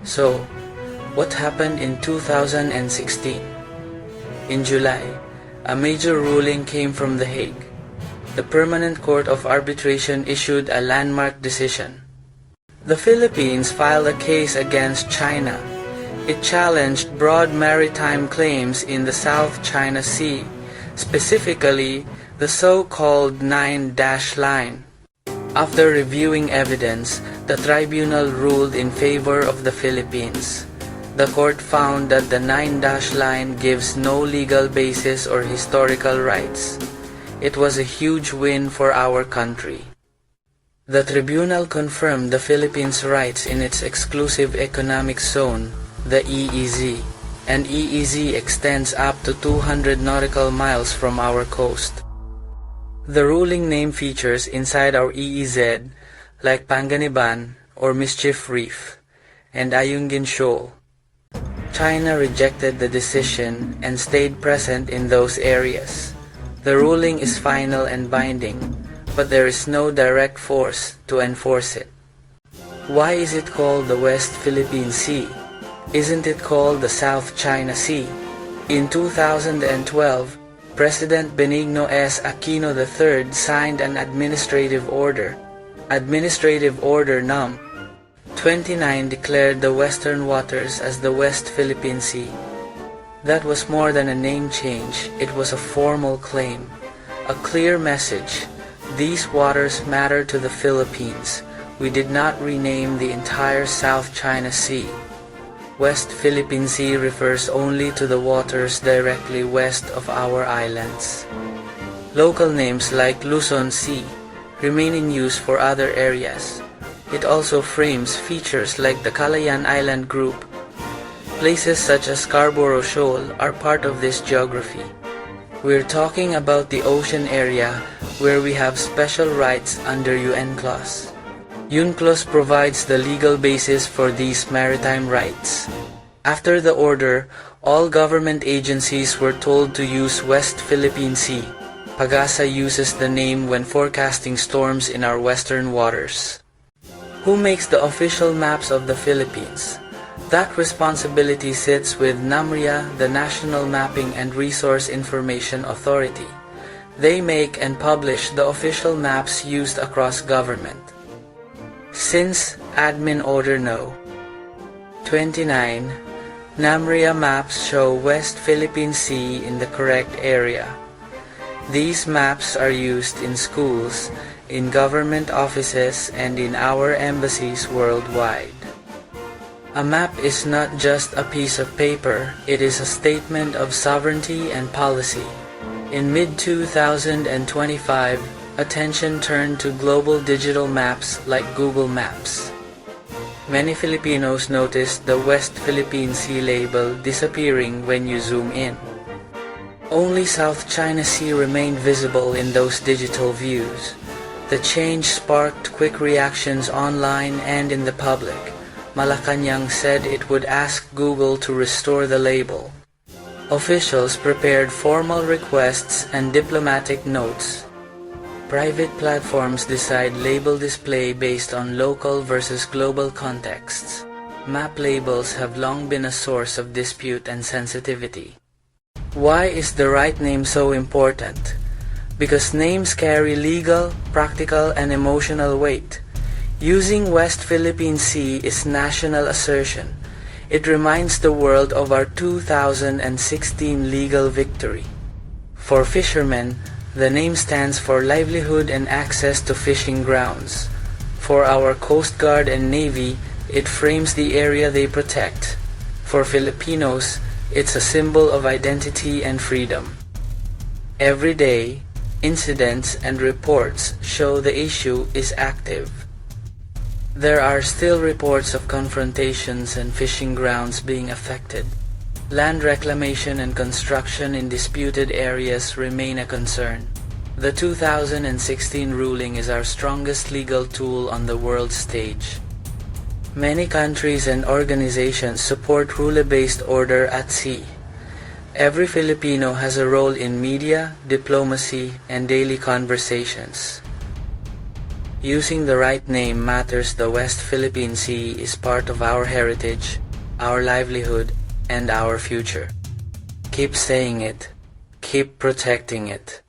So, what happened in 2016? In July, a major ruling came from The Hague. The Permanent Court of Arbitration issued a landmark decision. The Philippines filed a case against China. It challenged broad maritime claims in the South China Sea, specifically the so-called 9-line. After reviewing evidence, the tribunal ruled in favor of the Philippines. The court found that the 9-line gives no legal basis or historical rights. It was a huge win for our country. The tribunal confirmed the Philippines' rights in its exclusive economic zone, the EEZ, and EEZ extends up to 200 nautical miles from our coast. The ruling name features inside our EEZ, like Panganiban or Mischief Reef, and Ayungin Shoal. China rejected the decision and stayed present in those areas. The ruling is final and binding, but there is no direct force to enforce it. Why is it called the West Philippine Sea? Isn't it called the South China Sea? In 2012, President Benigno S. Aquino III signed an administrative order. Administrative Order Num. 29 declared the western waters as the West Philippine Sea. That was more than a name change, it was a formal claim. A clear message. These waters matter to the Philippines. We did not rename the entire South China Sea. West Philippine Sea refers only to the waters directly west of our islands. Local names like Luzon Sea remain in use for other areas. It also frames features like the Calayan Island Group. Places such as Scarborough Shoal are part of this geography. We're talking about the ocean area where we have special rights under UNCLOS. UNCLOS provides the legal basis for these maritime rights. After the order, all government agencies were told to use West Philippine Sea. PAGASA uses the name when forecasting storms in our western waters. Who makes the official maps of the Philippines? That responsibility sits with NAMRIA, the National Mapping and Resource Information Authority. They make and publish the official maps used across government. Since Admin Order No. 29, NAMRIA maps show West Philippine Sea in the correct area. These maps are used in schools, in government offices, and in our embassies worldwide. A map is not just a piece of paper, it is a statement of sovereignty and policy. In mid-2025, attention turned to global digital maps like Google Maps. Many Filipinos noticed the West Philippine Sea label disappearing when you zoom in. Only South China Sea remained visible in those digital views. The change sparked quick reactions online and in the public. Malacanang said it would ask Google to restore the label. Officials prepared formal requests and diplomatic notes. Private platforms decide label display based on local versus global contexts. Map labels have long been a source of dispute and sensitivity. Why is the right name so important? Because names carry legal, practical, and emotional weight. Using West Philippine Sea is national assertion. It reminds the world of our 2016 legal victory. For fishermen, the name stands for livelihood and access to fishing grounds. For our Coast Guard and Navy, it frames the area they protect. For Filipinos, it's a symbol of identity and freedom. Every day, incidents and reports show the issue is active. There are still reports of confrontations and fishing grounds being affected. Land reclamation and construction in disputed areas remain a concern. The 2016 ruling is our strongest legal tool on the world stage. Many countries and organizations support rule-based order at sea. Every Filipino has a role in media, diplomacy, and daily conversations. Using the right name matters. The West Philippine Sea is part of our heritage, our livelihood, and our future. Keep saying it. Keep protecting it.